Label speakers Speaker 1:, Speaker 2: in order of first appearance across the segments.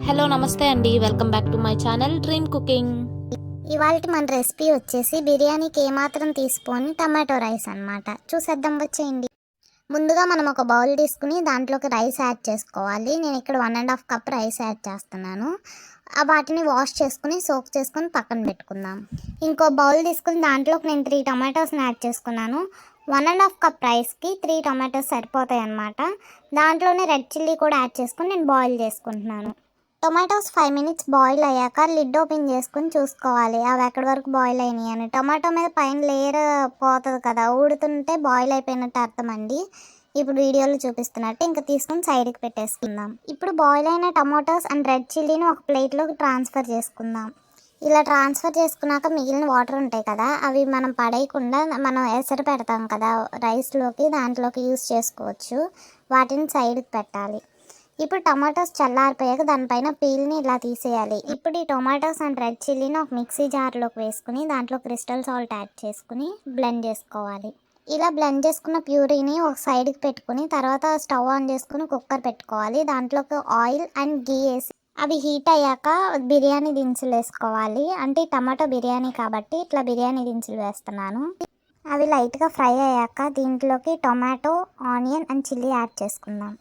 Speaker 1: Hello నమస్తే అండి. Welcome back to my channel dream cooking.
Speaker 2: ఇవాళ మన రెసిపీ వచ్చేసి బిర్యానీకి ఏమాత్రం తీసుకొని టమాటో రైస్ అన్నమాట. చూసేద్దాం వచ్చేయండి. ముందుగా మనం ఒక బౌల్ తీసుకుని దాంట్లోకి రైస్ యాడ్ చేసుకోవాలి. నేను ఇక్కడ 1.5 కప్ రైస్ యాడ్ చేస్తున్నాను. వాటిని వాష్ చేసుకుని సోక్ చేసుకుని పక్కన పెట్టుకుందాం. ఇంకో బౌల్ తీసుకుని దాంట్లోకి నేను 3 టమాటోస్ని యాడ్ చేసుకున్నాను. 1.5 కప్ రైస్కి 3 టమాటోస్ సరిపోతాయి అన్నమాట. దాంట్లోనే రెడ్ చిల్లీ కూడా యాడ్ చేసుకుని నేను బాయిల్ చేసుకుంటున్నాను. టొమాటోస్ 5 మినిట్స్ బాయిల్ అయ్యాక లిడ్ ఓపెన్ చేసుకుని చూసుకోవాలి అవి ఎక్కడి వరకు బాయిల్ అయినాయి అని. టొమాటో మీద పైన లేయర్ పోతుంది కదా, ఊడుతుంటే బాయిల్ అయిపోయినట్టు అర్థం అండి. ఇప్పుడు వీడియోలో చూపిస్తున్నట్టు ఇంకా తీసుకుని సైడ్కి పెట్టేసుకుందాం. ఇప్పుడు బాయిల్ అయిన టొమాటోస్ అండ్ రెడ్ చిల్లీని ఒక ప్లేట్లోకి ట్రాన్స్ఫర్ చేసుకుందాం. ఇలా ట్రాన్స్ఫర్ చేసుకున్నాక మిగిలిన వాటర్ ఉంటాయి కదా, అవి మనం పడేయకుండా మనం ఎసరు పెడతాం కదా రైస్లోకి, దాంట్లోకి యూస్ చేసుకోవచ్చు. వాటిని సైడ్కి పెట్టాలి. ఇప్పుడు టమాటోస్ చల్లారిపోయాక దానిపైన పీల్ని ఇలా తీసేయాలి. ఇప్పుడు ఈ టొమాటోస్ అండ్ రెడ్ చిల్లీని ఒక మిక్సీ జార్లోకి వేసుకుని దాంట్లో క్రిస్టల్ సాల్ట్ యాడ్ చేసుకుని బ్లెండ్ చేసుకోవాలి. ఇలా బ్లెండ్ చేసుకున్న ప్యూరీని ఒక సైడ్కి పెట్టుకుని తర్వాత స్టవ్ ఆన్ చేసుకుని కుక్కర్ పెట్టుకోవాలి. దాంట్లోకి ఆయిల్ అండ్ గీ వేసి అవి హీట్ అయ్యాక బిర్యానీ దినుసులు వేసుకోవాలి. అంటే టమాటో బిర్యానీ కాబట్టి ఇట్లా బిర్యానీ దినుసులు వేస్తున్నాను. అవి లైట్గా ఫ్రై అయ్యాక దీంట్లోకి tomato, onion and chilli add చేసుకుందాం.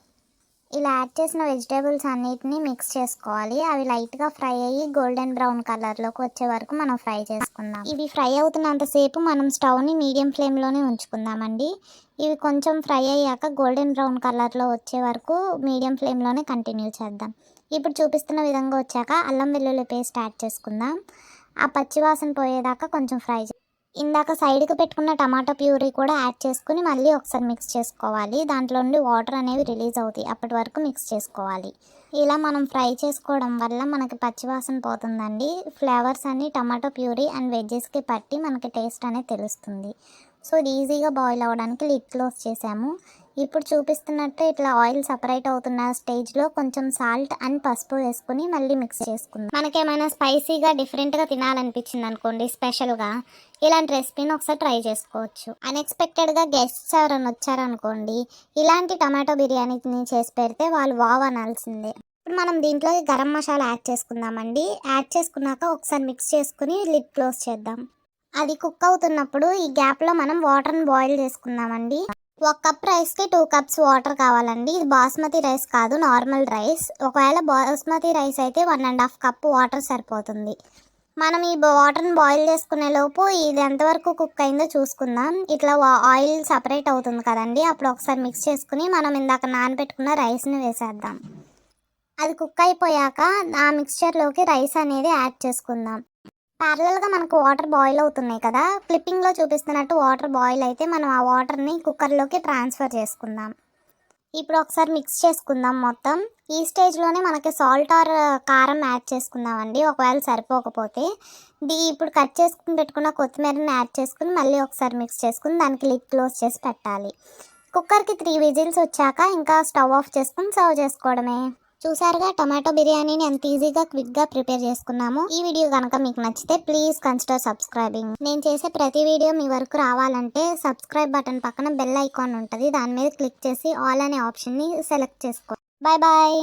Speaker 2: ఇలా యాడ్ చేసిన వెజిటేబుల్స్ అన్నిటిని మిక్స్ చేసుకోవాలి. అవి లైట్గా ఫ్రై అయ్యి గోల్డెన్ బ్రౌన్ కలర్లోకి వచ్చే వరకు మనం ఫ్రై చేసుకుందాం. ఇవి ఫ్రై అవుతున్నంతసేపు మనం స్టవ్ని మీడియం ఫ్లేమ్లోనే ఉంచుకుందామండి. ఇవి కొంచెం ఫ్రై అయ్యాక గోల్డెన్ బ్రౌన్ కలర్లో వచ్చే వరకు మీడియం ఫ్లేమ్లోనే కంటిన్యూ చేద్దాం. ఇప్పుడు చూపిస్తున్న విధంగా వచ్చాక అల్లం వెల్లుల్లి పేస్ట్ యాడ్ చేసుకుందాం. ఆ పచ్చివాసన పోయేదాకా కొంచెం ఫ్రై ఇందాక సైడ్కి పెట్టుకున్న టమాటో ప్యూరీ కూడా యాడ్ చేసుకుని మళ్ళీ ఒకసారి మిక్స్ చేసుకోవాలి. దాంట్లో నుండి వాటర్ అనేవి రిలీజ్ అవుతాయి, అప్పటి వరకు మిక్స్ చేసుకోవాలి. ఇలా మనం ఫ్రై చేసుకోవడం వల్ల మనకి పచ్చివాసన పోతుందండి. ఫ్లేవర్స్ అన్నీ టమాటో ప్యూరీ అండ్ వెజ్జెస్కి పట్టి మనకి టేస్ట్ అనేది తెలుస్తుంది. సో ఇది ఈజీగా బాయిల్ అవ్వడానికి లిడ్ క్లోజ్ చేసాము. ఇప్పుడు చూపిస్తున్నట్టు ఇట్లా ఆయిల్ సపరేట్ అవుతున్న స్టేజ్లో కొంచెం సాల్ట్ అండ్ పసుపు వేసుకుని మళ్ళీ మిక్స్ చేసుకుందాం. మనకేమైనా స్పైసీగా డిఫరెంట్గా తినాలనిపించింది అనుకోండి, స్పెషల్గా ఇలాంటి రెసిపీని ఒకసారి ట్రై చేసుకోవచ్చు. అన్ఎక్స్పెక్టెడ్గా గెస్ట్స్ ఎవరైనా వచ్చారనుకోండి, ఇలాంటి టమాటో బిర్యానీని చేసి పెడితే వాళ్ళు వావ్ అనాల్సిందే. ఇప్పుడు మనం దీంట్లోకి గరం మసాలా యాడ్ చేసుకుందామండి. యాడ్ చేసుకున్నాక ఒకసారి మిక్స్ చేసుకుని లిడ్ క్లోజ్ చేద్దాం. అది కుక్ అవుతున్నప్పుడు ఈ గ్యాప్లో మనం వాటర్ని బాయిల్ చేసుకుందామండి. 1 కప్ రైస్కి 2 కప్స్ వాటర్ కావాలండి. ఇది బాస్మతి రైస్ కాదు, నార్మల్ రైస్. ఒకవేళ బాస్మతి రైస్ అయితే 1.5 కప్ వాటర్ సరిపోతుంది. మనం ఈ వాటర్ని బాయిల్ చేసుకునే లోపు ఇది ఎంతవరకు కుక్ అయిందో చూసుకుందాం. ఇట్లా ఆయిల్ సపరేట్ అవుతుంది కదండి, అప్పుడు ఒకసారి మిక్స్ చేసుకుని మనం ఇందాక నానబెట్టుకున్న రైస్ని వేసేద్దాం. అది కుక్ అయిపోయాక ఆ మిక్స్చర్లోకి రైస్ అనేది యాడ్ చేసుకుందాం. ప్యారలల్గా మనకు వాటర్ బాయిల్ అవుతున్నాయి కదా, క్లిప్పింగ్లో చూపిస్తున్నట్టు వాటర్ బాయిల్ అయితే మనం ఆ వాటర్ని కుక్కర్లోకి ట్రాన్స్ఫర్ చేసుకుందాం. ఇప్పుడు ఒకసారి మిక్స్ చేసుకుందాం మొత్తం. ఈ స్టేజ్లోనే మనకి సాల్ట్ ఆర్ కారం యాడ్ చేసుకుందామండి, ఒకవేళ సరిపోకపోతే. ఇప్పుడు కట్ చేసుకుని పెట్టుకున్న కొత్తిమీరని యాడ్ చేసుకుని మళ్ళీ ఒకసారి మిక్స్ చేసుకుని దానికి లిడ్ క్లోజ్ చేసి పెట్టాలి. కుక్కర్కి 3 విజిల్స్ వచ్చాక ఇంకా స్టవ్ ఆఫ్ చేసుకుని సర్వ్ చేసుకోవడమే. చూసారుగా టమాటో బిర్యానీని ఎంత ఈజీగా క్విక్గా ప్రిపేర్ చేసుకున్నాము. ఈ వీడియో కనుక మీకు నచ్చితే ప్లీజ్ కన్సిడర్ సబ్స్క్రైబింగ్. నేను చేసే ప్రతి వీడియో మీ వరకు రావాలంటే సబ్స్క్రైబ్ బటన్ పక్కన బెల్ ఐకాన్ ఉంటుంది, దాని మీద క్లిక్ చేసి ఆల్ అనే ఆప్షన్ని సెలెక్ట్ చేసుకోండి. Bye bye.